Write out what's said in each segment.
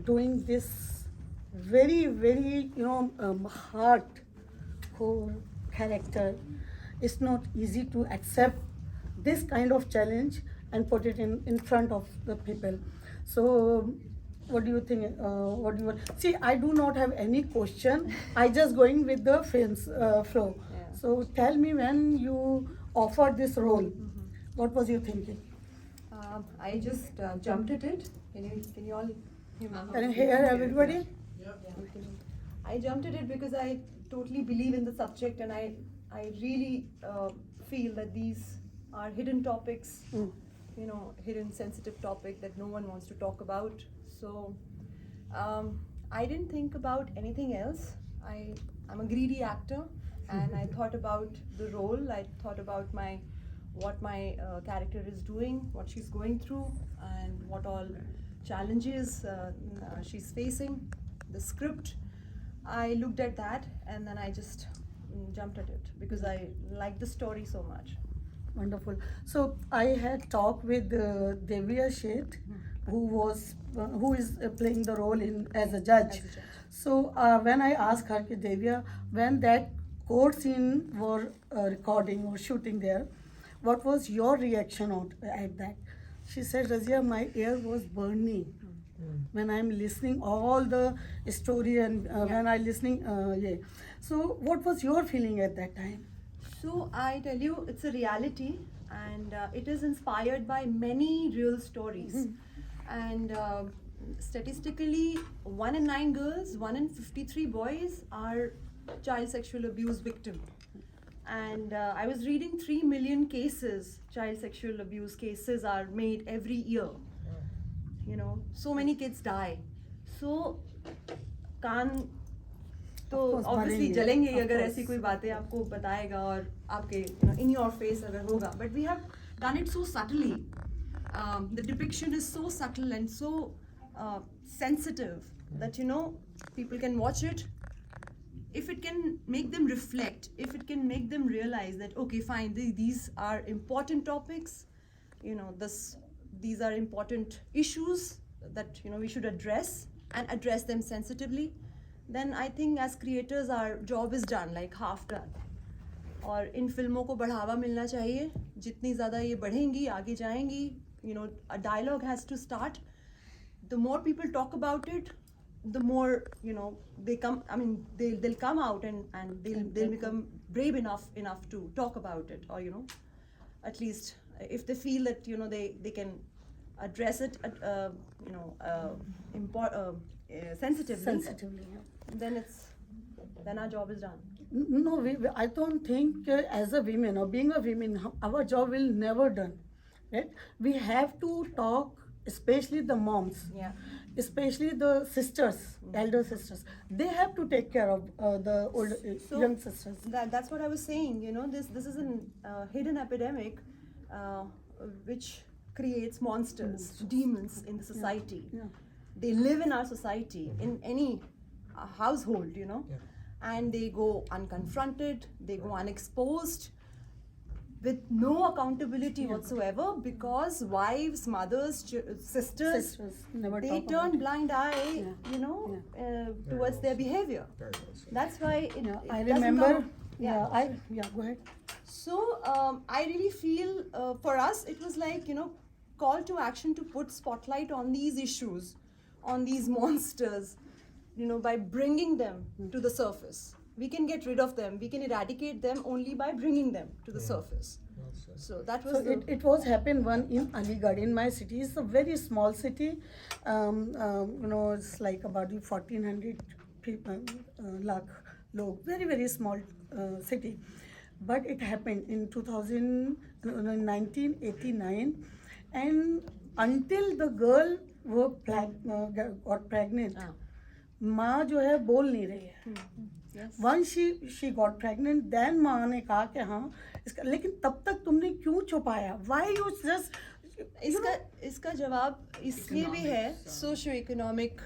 doing this very hardcore character. It's not easy to accept this kind of challenge and put it in front of the people. So what do you think? What do you see? I do not have any question. I just going with the film's flow. Yeah. So tell me, when you offered this role, what was you thinking? I just jumped at it. Can you all hear me? Can you hear everybody? I jumped at it because I totally believe in the subject, and I really feel that these are hidden topics, Mm. hidden sensitive topic that no one wants to talk about. So I didn't think about anything else. I'm a greedy actor, and I thought about the role. I thought about what my character is doing, what she's going through, and what all challenges she's facing. The script, I looked at that, and then I just jumped at it because I like the story so much. Wonderful. So I had talked with Devya Sheth, who is playing the role as a judge. As a judge. So when I asked her, कि Devya, when that court scene were recording or shooting there, what was your reaction at that? She said, Razia, my ear was burning when I'm listening all the story, and when I listening, yeah. So what was your feeling at that time? So I tell you, it's a reality, and it is inspired by many real stories. And statistically, 1 in 9 girls, 1 in 53 boys are child sexual abuse victim. And I was reading 3 million cases, child sexual abuse cases are made every year. So many kids die. So कान तो Of course, obviously मरेंगे, जलेंगे ही of अगर course. ऐसी कोई बातें आपको बताएगा और आपके in your face अगर होगा. But we have done it so subtly. The depiction is so subtle and so sensitive that people can watch it. If it can make them reflect, if it can make them realize that okay, fine, these are important topics, these are important issues that we should address and address them sensitively, then I think as creators our job is done, like half done. और इन फिल्मों को बढ़ावा मिलना चाहिए. जितनी ज़्यादा ये बढ़ेंगी, आगे जाएंगी, a dialogue has to start. The more people talk about it, the more they come. I mean, they'll come out and they'll become brave enough to talk about it, or at least if they feel that they can address it sensitively, then our job is done. No, I don't think as a women or being a women, our job will never done. Right? We have to talk, especially the moms, Yeah. especially the sisters, elder sisters. They have to take care of the older, So, young sisters. That's what I was saying. This is a hidden epidemic which creates monsters, demons in the society. Yeah. They live in our society, in any household, and they go unconfronted, they go unexposed, with no accountability whatsoever, because wives, mothers, sisters, never they talk turn about it. blind eye, towards their behavior. Very well said. That's why it I doesn't remember. come- Go ahead. So I really feel for us it was like call to action to put spotlight on these issues, on these monsters, by bringing them to the surface. We can get rid of them, we can eradicate them only by bringing them to the surface. Well said. So that was So it was happened one in Aligarh, in my city. It's a very small city. It's like about 1,400 people, lakh log. Very, very small city. But it happened in 1989, and until the girl got pregnant, माँ जो है बोल नहीं रही है. yes. Once she got pregnant, then माँ ने कहा कि हाँ इसका, लेकिन तब तक तुमने क्यों छुपाया? Why you just इसका जवाब इसलिए भी है, सोशियो इकोनॉमिक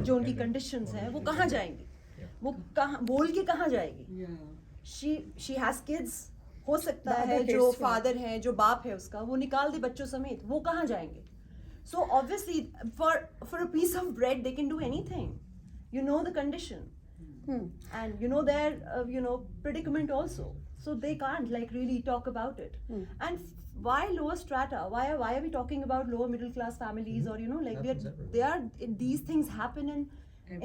जो उनकी कंडीशंस हैं वो कहाँ जाएंगी, वो कहाँ बोल के कहाँ जाएगी. शी हैज किड्स, हो सकता The है other जो kids, फादर है, जो बाप है उसका, वो निकाल दे बच्चों समेत, वो कहाँ जाएंगे. So obviously, for a piece of bread, they can do anything. You know the condition, and you know their predicament also. So they can't like really talk about it. And why lower strata? Why are we talking about lower middle class families, or like they are these things happen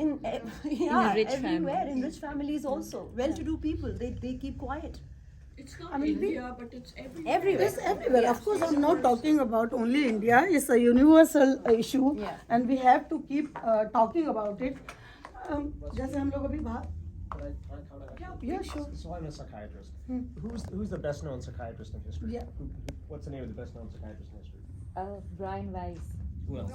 in rich everywhere families. in rich families also. Well-to-do people, they keep quiet. It's not I mean, India, but it's everywhere. Everywhere. It's everywhere. Of course, I'm not talking about only India. It's a universal issue, Yeah. and we have to keep talking about it. जैसे हम लोग अभी बाहर Can I comment? Yeah, sure. So I'm a psychiatrist. Who's the best known psychiatrist in history? Yeah. What's the name of the best known psychiatrist in history? Brian Weiss, Who else?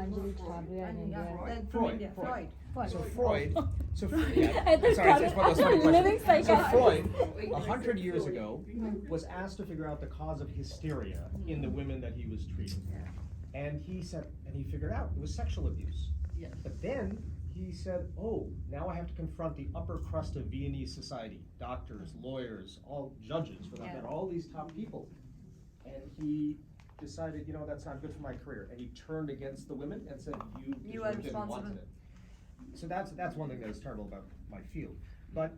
Anjali Chhabria in And India. from Freud. India, Freud. Freud. So Freud. So yeah. I thought Sorry, it's one of those funny living questions. So psychiatrist. Freud, 100 years ago, was asked to figure out the cause of hysteria in the women that he was treating, and he figured out it was sexual abuse. Yes. But then he said, "Oh, now I have to confront the upper crust of Viennese society: doctors, lawyers, all judges, for that matter, all these top people." And he decided, that's not good for my career, and he turned against the women and said, "You You are deserved it and responsible." wanted it." So that's one thing that is terrible about my field. But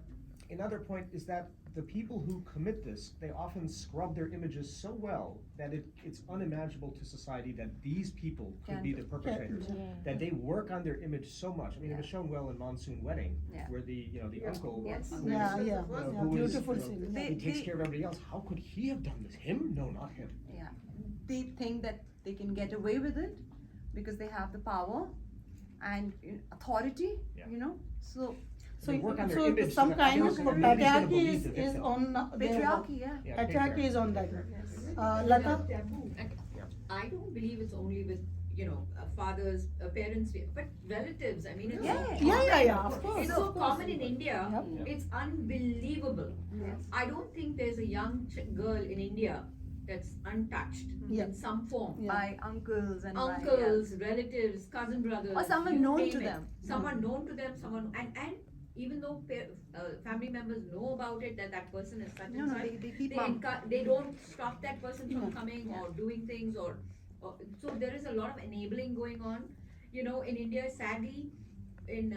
another point is that the people who commit this, they often scrub their images so well that it's unimaginable to society that these people could be the perpetrators. Yeah. That they work on their image so much. I mean, it was shown well in Monsoon Wedding, Yeah. where the uncle, Yes. who is, Yeah, yeah, who yeah, is, beautiful scene. who They- takes they- care of everybody else. How could he have done this? Him? No, not him. Yeah, they think that they can get away with it because they have the power and authority. Yeah. So So, They work on their so image so some that kind of nobody's gonna patriarchy believe is, the is victim. on their patriarchy, yeah. Yeah, patriarchy is on that. Lata, I don't believe it's only with fathers, parents, but relatives. I mean, it's Yeah. so Yeah, common. yeah, of course, It's of so course. common in India. Yep. It's unbelievable. Yes. I don't think there's a young girl in India that's untouched Yeah. in some form. Yeah. By uncles and Uncles, relatives, cousin brothers, Or someone you known name to it. them. Someone known to them. Someone and even though family members know about it that person is such No, and no, such, they keep mum. they don't stop that person from Yeah. coming or doing things or so there is a lot of enabling going on. In India, sadly, in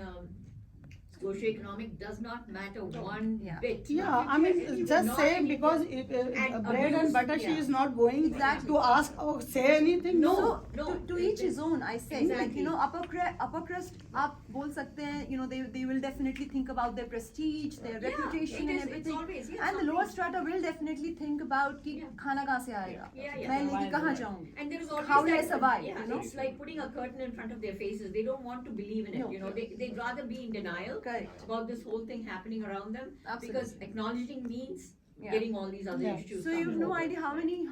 socioeconomic does not matter one Yeah. bit. yeah, I mean, just Not say in because India. And bread and abuse, butter, she yeah. is not going Exactly. to ask or say anything. No. So to each his own. I say, Exactly. upper crust, आप बोल सकते हैं, they will definitely think about their prestige, their Yeah, reputation, it and is, it's everything. always, yeah, And the lower something- strata will definitely think about कि Yeah. खाना कहाँ से आएगा, Yeah, yeah. मैं लेके कहाँ जाऊँगी. And there is always How will I that, survive, yeah, it's like putting a curtain in front of their faces. They don't want to believe in it. No. They'd rather be in denial Correct. about this whole thing happening around them because Absolutely. acknowledging means Yeah. getting all these other Yeah. issues. So you have coming no forward. idea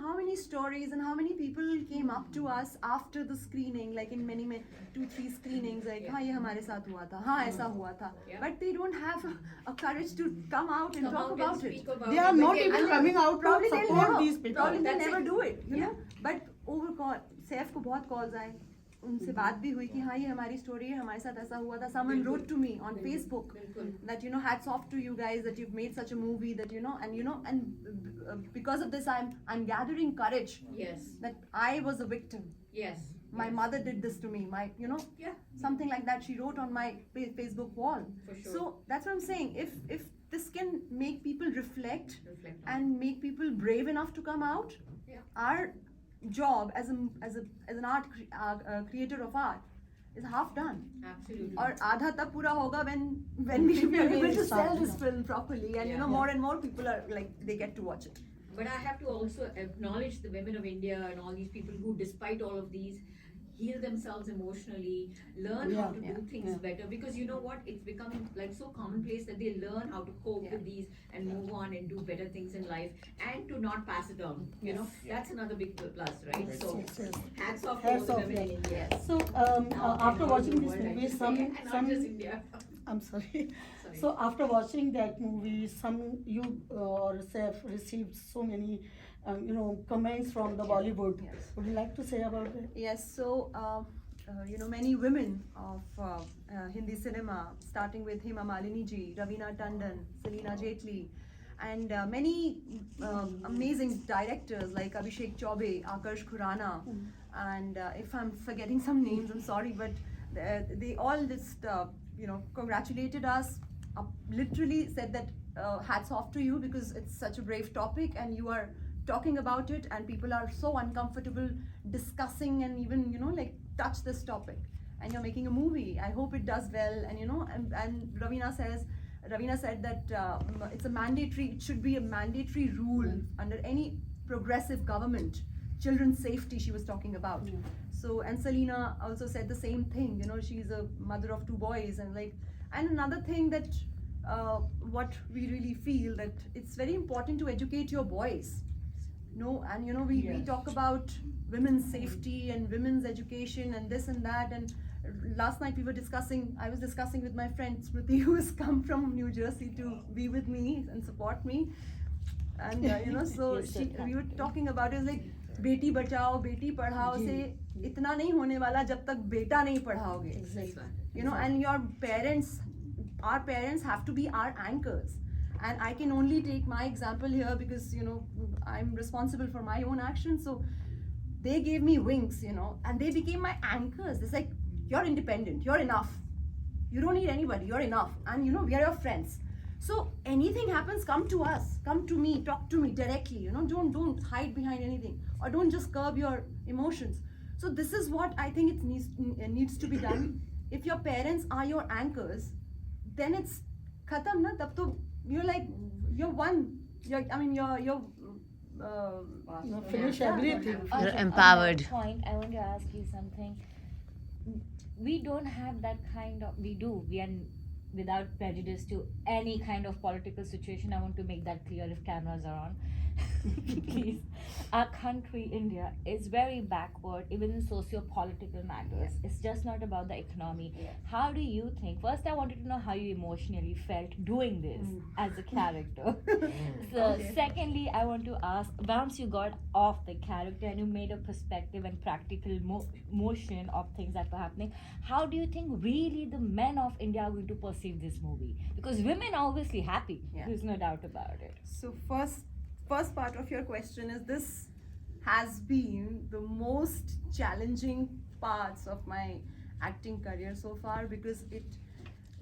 how many stories and how many people came up to us after the screening, like in many 2-3 screenings, like हाँ ये हमारे साथ हुआ था, हाँ ऐसा हुआ था, Yeah. but they don't have a courage to come out and Come talk out and about speak it. about They it, are but not they- even and they- coming out to Probably they'll support never, these people. probably they'll That's never it. do it, you Yeah. know. But over call, Saif को बहुत calls आए, उनसे बात भी हुई कि हाँ ये हमारी story है, हमारे साथ ऐसा हुआ था. Someone wrote to me on Facebook बिल्कुल. that hats off to you guys that you've made such a movie that and because of this I'm gathering courage Yes. that I was a victim. Yes. My yes. mother did this to me. Yeah. Something like that she wrote on my Facebook wall. For sure. So that's what I'm saying. If this can make people reflect Reflect on and make people brave enough to come out, Yeah. our job as an art creator of art is half done. Absolutely. Or आधा तब पूरा होगा when we are able to sell this film properly and Yeah. more and more people are like they get to watch it. But I have to also acknowledge the women of India and all these people who, despite all of these, heal themselves emotionally, learn how to Yeah. do things better. Because you know what? It's become like so commonplace that they learn how to cope Yeah. with these and move on and do better things in life and to not pass it on. You know, that's another big plus, right? Yes, So yes, yes. hats off to Hats all the off, women in yeah. India. So after watching this movie, and not just India. I'm sorry. Sorry. So after watching that movie, you or Saif received so many, comments from the Bollywood. Yes. Would you like to say about it? Yes, so many women of Hindi cinema, starting with Hema Malini ji, Raveena Tandon, Selina Jetli, and many amazing directors like Abhishek Chaubey, Akarsh Khurana, And if I'm forgetting some names, I'm sorry, but they all just congratulated us, literally said that hats off to you because it's such a brave topic and you are talking about it, and people are so uncomfortable discussing and even like touch this topic, and you're making a movie. I hope it does well. And and Ravina said that it's it should be a mandatory rule under any progressive government. Children's safety she was talking about. So, and Selena also said the same thing. She's a mother of 2 boys, and another thing that what we really feel that it's very important to educate your boys. And we talk about women's safety and women's education and this and that. And last night I was discussing with my friend Smriti, who has come from New Jersey to be with me and support me. And so we were talking about it, like Beti Bachao Beti Padhao से इतना नहीं होने वाला जब तक बेटा नहीं पढ़ाओगे. And our parents have to be our anchors. And I can only take my example here because I'm responsible for my own actions. So they gave me wings, and they became my anchors. It's like, you're independent, you're enough, you don't need anybody, you're enough, and we are your friends. So anything happens, come to us, come to me, talk to me directly. Don't hide behind anything, or don't just curb your emotions. So this is what I think it needs to be done. If your parents are your anchors, then it's khatam na. Tab to you're one. You're finish everything. On empowered. that point, I want to ask you something. We don't have that kind of. We are without prejudice to any kind of political situation. I want to make that clear if cameras are on. Please. Our country, India, is very backward, even in socio-political matters. It's just not about the economy. How do you think? First, I wanted to know how you emotionally felt doing this as a character. So, secondly, I want to ask, once you got off the character and you made a perspective and practical motion of things that were happening, how do you think really the men of India are going to perceive this movie? Because women are obviously happy. There's no doubt about it. So first part of your question is, this has been the most challenging parts of my acting career so far, because it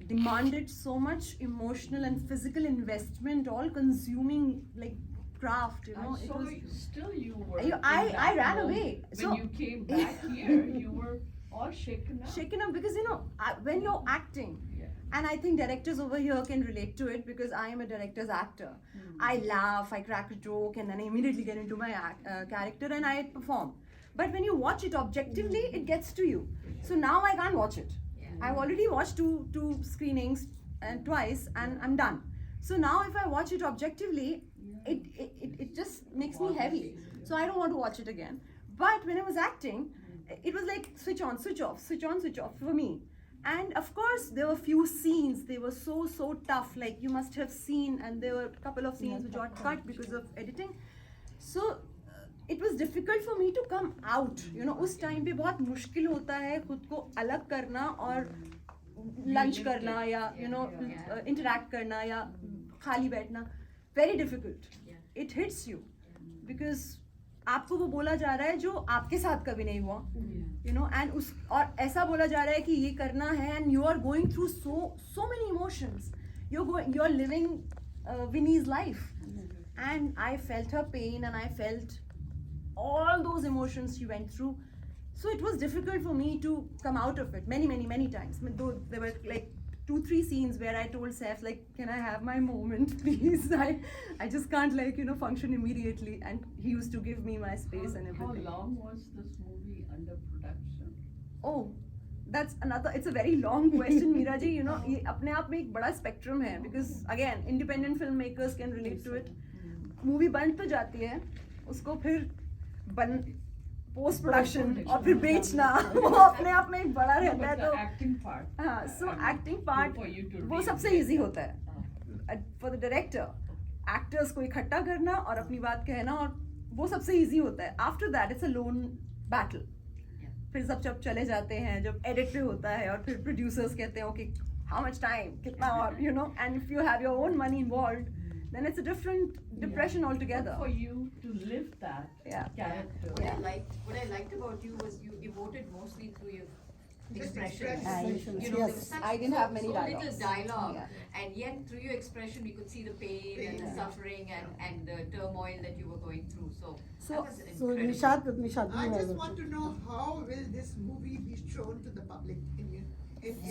demanded so much emotional and physical investment, all consuming craft. You were. I ran away. When you came back here, you were all shaken up. Because when you're acting, and I think directors over here can relate to it, because I am a director's actor. I laugh, I crack a joke, and then I immediately get into my character and I perform. But when you watch it objectively, it gets to you. So now I can't watch it. I've already watched two screenings and twice, and I'm done. So now if I watch it objectively, it just makes me heavy. So I don't want to watch it again. But when I was acting, it was like switch on, switch off, switch on, switch off for me. And of course, there were few scenes, they were so tough, like you must have seen, and there were a couple of scenes which got cut because of editing. So it was difficult for me to come out. उस time पे बहुत मुश्किल होता है खुद को अलग करना और lunch करना या interact करना या खाली बैठना. Very difficult. It hits you because आपको वो बोला जा रहा है जो आपके साथ कभी नहीं हुआ, and और ऐसा बोला जा रहा है कि ये करना है, and you are going through so many emotions. You're living Winnie's life, and I felt her pain, and I felt all those emotions she went through. So it was difficult for me to come out of it many times. Though there were 2-3 scenes where I told Saif, can I have my moment, please? I just can't function immediately, and he used to give me my space and everything. How long was this movie under production? Oh, that's another. It's a very long question, Meera ji. ये अपने आप में एक बड़ा spectrum है, because again, independent filmmakers can relate to it. Movie बन तो जाती है, उसको फिर पोस्ट प्रोडक्शन और फिर बेचना, वो अपने आप में एक बड़ा रहता है. तो एक्टिंग पार्ट, हाँ, सो एक्टिंग पार्ट वो सबसे इजी होता है फॉर द डायरेक्टर. एक्टर्स को इकट्ठा करना और अपनी बात कहना, और वो सबसे इजी होता है. After that it's a loan battle. फिर जब चले जाते हैं, जब एडिट पे होता है, और फिर प्रोड्यूसर्स कहते हैं ओके हाउ मच टाइम, कितना, और and if you have your own money involved, then it's a different depression altogether. For you to live that Yeah. character. What I liked about you was you emoted mostly through your expressions. Expressions, You know, there was yes. such, I didn't have many so dialogues. little dialogue, Yeah. and yet through your expression we could see the pain and the suffering and the turmoil that you were going through. So that was So incredible. Nishad, I you just have want to know how will this movie be shown to the public in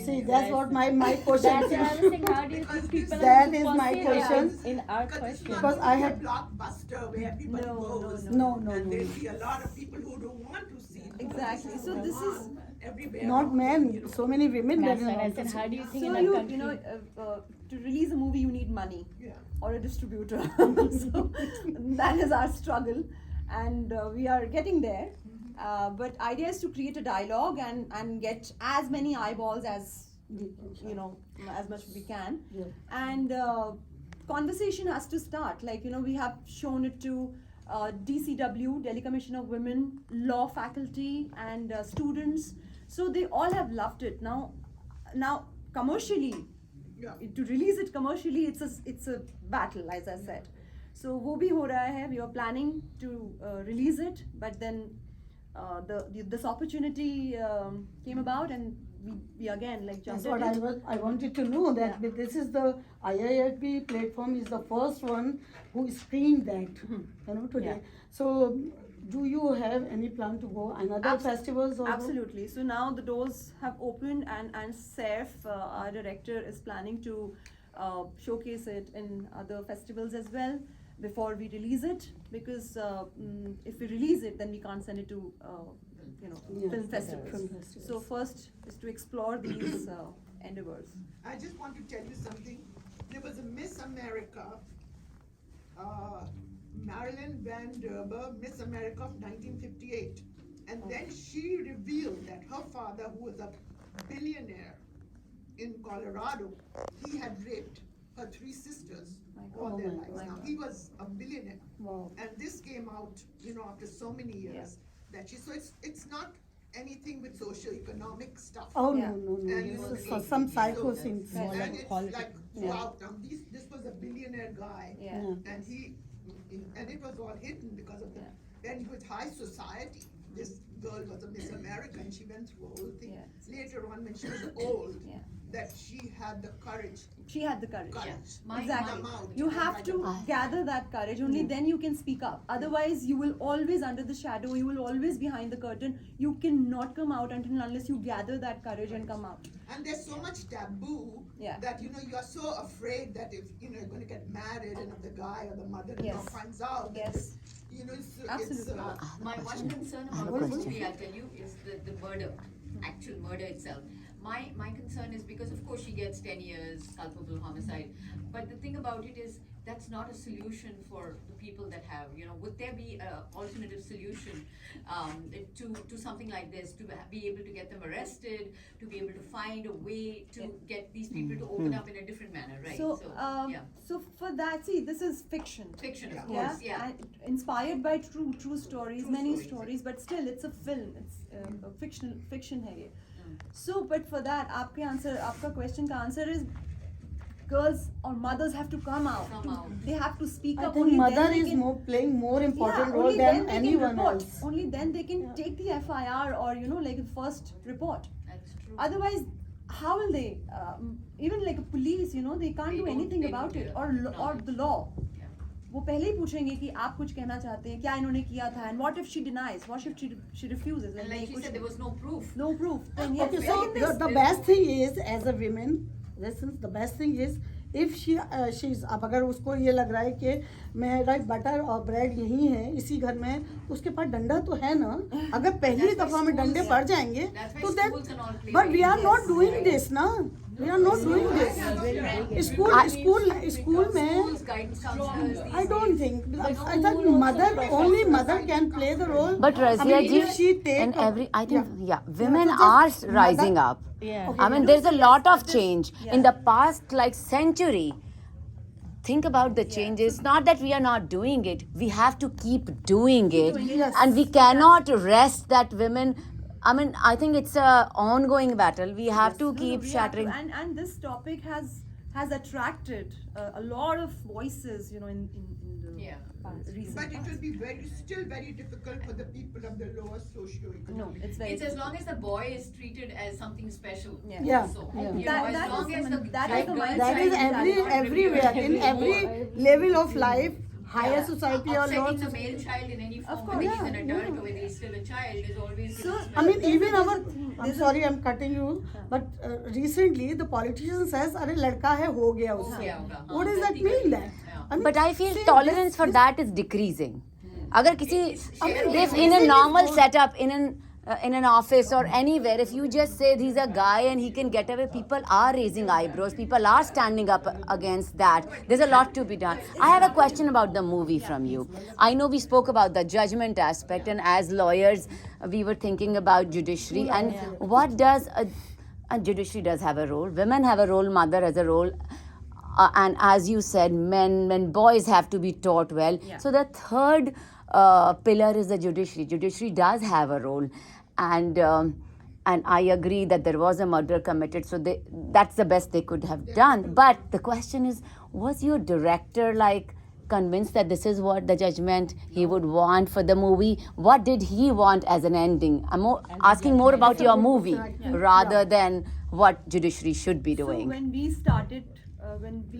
See, that's what my question That's is. another thing. How do you Because think people that are is my perceive question. it in our Because it's question? not Because going I to be a have- blockbuster where everybody No, goes. No, no, And no. there'll be a lot of people who don't want to see it. Exactly. So this is everywhere. Not around, men, you know. so many women. That's that what I are said. also- How do you think so in our you country? you know to release a movie you need money Yeah. or a distributor. So that is our struggle, and we are getting there. But idea is to create a dialogue and get as many eyeballs as you know as much we can, Yeah. and conversation has to start. Like we have shown it to DCW, Delhi Commission of Women, law faculty, and students. So they all have loved it. Now commercially, Yeah. to release it commercially, it's a battle, as I said. So wo bhi ho raha hai. We are planning to release it, but then this opportunity came about, and we again like That's jumped what at it. I wanted to know that Yeah. this is the IIFB platform is the first one who screened that, today. Yeah. So, do you have any plan to go another festivals? Or Absolutely. So now the doors have opened, and Saif, our director, is planning to showcase it in other festivals as well before we release it. Because if we release it, then we can't send it to Yes, film festivals. film festivals. So first is to explore these endeavors. I just want to tell you something. There was a Miss America, Marilyn Van Derber, Miss America of 1958. And then she revealed that her father, who was a billionaire in Colorado, he had raped her 3 sisters all their God. lives. Oh my Now, God. he was a billionaire. Wow. And this came out, after so many years, that so it's not anything with socio-economic stuff. Oh Yeah. no. And This you is know, for the- some so- psycho scenes. And it's politics. like throughout. This was a billionaire guy. Yeah. Yeah. And it was all hidden because of the. Then with high society, this girl was a Miss America, and she went through a whole thing. Yeah. Later on, when she was old, Yeah. that she had the courage. She had the courage. My- Exactly. Come out You and have write to a book. gather that courage. Only then you can speak up. Otherwise, you will always under the shadow. You will always behind the curtain. You cannot come out until unless you gather that courage and come out. And there's so much taboo Yeah. that you're so afraid that if you're going to get married and if the guy or the mother-in-law Yes. finds out, that Yes. it's Absolutely. My one concern about the movie, I'll tell you, is the murder, actual murder itself. My concern is because of course she gets 10 years culpable homicide, but the thing about it is that's not a solution for the people that have, would there be a alternative solution to something like this, to be able to get them arrested, to be able to find a way to get these people to open up in a different manner, right? So, yeah. so for that, see, this is fiction. Fiction, of Yeah. course, yeah. And inspired by true stories, True many stories. stories, but still it's a film. It's a fiction है ये. So, but for that, आपका question का answer is girls or mothers have to come out. Come out. They have to speak I up. think Only then mother they is can- playing more important yeah, role only than then they anyone can report. else. Only then they can Yeah. take the FIR or like a first report. That's true. Otherwise, how will they? Even like a police, they can't They do don't- anything they about don't it. do Or that. or the law. Yeah. वो पहले ही पूछेंगे कि आप कुछ कहना चाहते हैं क्या इन्होंने किया था and what if she denies, what if she refuses And like नहीं, she कुछ said, there was no proof. no proof, then yes, Okay, then so in this- the best thing is as a woman, listen, the best thing is if she's अब अगर उसको ये लग रहा है कि मेरा बटर और ब्रेड यही है इसी घर में, उसके पास डंडा तो है ना. अगर पहली That's why दफा में डंडे schools- पड़ जाएंगे that's why तो then, schools and all play but we very are not yes. doing this ना. We are not doing this. School में Schools, guidance counselors, these I don't days. think. I thought only mother can play the role. But Razia I mean, ji, if she take and I think, yeah. women so are just rising mother- up. Yeah. I mean, there's a lot of change in the past, like century. Think about the changes. Not that we are not doing it. We have to keep doing it, Yes. and we cannot rest that women. I mean, I think it's a ongoing battle. We have to No, keep we have to- shattering. and this topic has has attracted a lot of voices, you know, in the Yeah. recent But it past. will be still very difficult for the people of the lower socioeconomic. No, it's very. It's as long as the boy is treated as something special. Yeah. Yeah, Also. yeah. You know, That- as that long is as the- the that is the girl mindset. That child is not everywhere, in every level of life, higher Yeah. society or lower Upsetting the society. male child in any form, Of whether he's course. an Yeah, adult yeah. or whether he's still a child, is always So, given I mean, special even there's a our, thing- I'm there's a- sorry, I'm cutting you, but recently the politician says, "अरे लड़का है हो गया हो उससे." गया होगा, हाँ, What does that गलती mean? करी। That Yeah. I mean, But I feel see, tolerance for this- that is decreasing. अगर किसी share if of in a voices normal is more- setup in an office or anywhere, if you just say he's a guy and he can get away, people are raising eyebrows. People are standing up against that. There's a lot to be done. I have a question about the movie from you. I know we spoke about the judgment aspect, and as lawyers, we were thinking about judiciary and what does a judiciary does have a role. Women have a role. Mother has a role. And as you said, men, boys have to be taught well. Yeah. So the third pillar is the judiciary. Judiciary does have a role, and I agree that there was a murder committed. So that's the best they could have done. But the question is, was your director like convinced that this is what the judgment he would want for the movie? What did he want as an ending? I'm asking more about your movie rather than what judiciary should be So doing. when we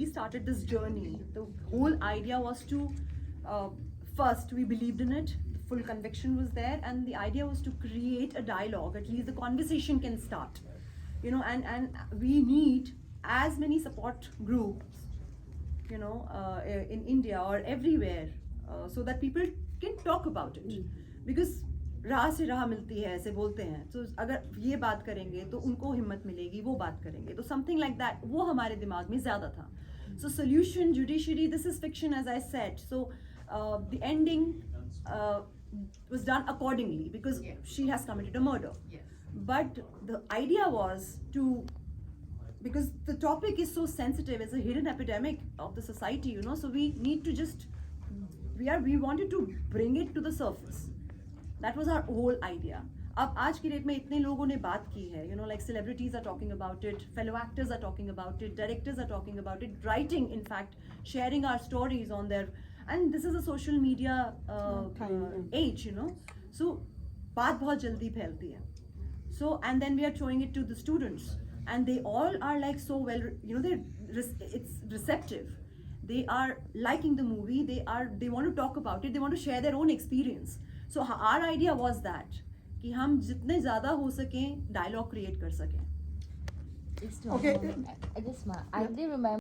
started this journey, the whole idea was to first we believed in it, full conviction was there, and the idea was to create a dialogue. At least the conversation can start, you know, and we need as many support groups, you know, in India or everywhere, so that people can talk about it, because राह से राह मिलती है ऐसे बोलते हैं, तो अगर ये बात करेंगे तो उनको हिम्मत मिलेगी, वो बात करेंगे, तो समथिंग लाइक दैट वो हमारे दिमाग में ज़्यादा था. So solution, judiciary, this is fiction as I said. So the ending was done accordingly because she has committed a murder. Yes. But the idea was to, because the topic is so sensitive, it's a hidden epidemic of the society, you know, so we need to just, we wanted to bring it to the surface. That was our whole idea. अब आज की date में इतने लोगों ने बात की है, you know, like celebrities are talking about it, fellow actors are talking about it, directors are talking about it, writing, in fact, sharing our stories on their, and this is a social media age, you know, so बात बहुत जल्दी फैलती है. So, and then we are showing it to the students, and they all are like so well, you know, it's receptive. They are liking the movie. They want to talk about it. They want to share their own experience. So our idea was that कि हम जितने ज़्यादा हो सकें dialogue create कर सकें. It's Okay. I just remember.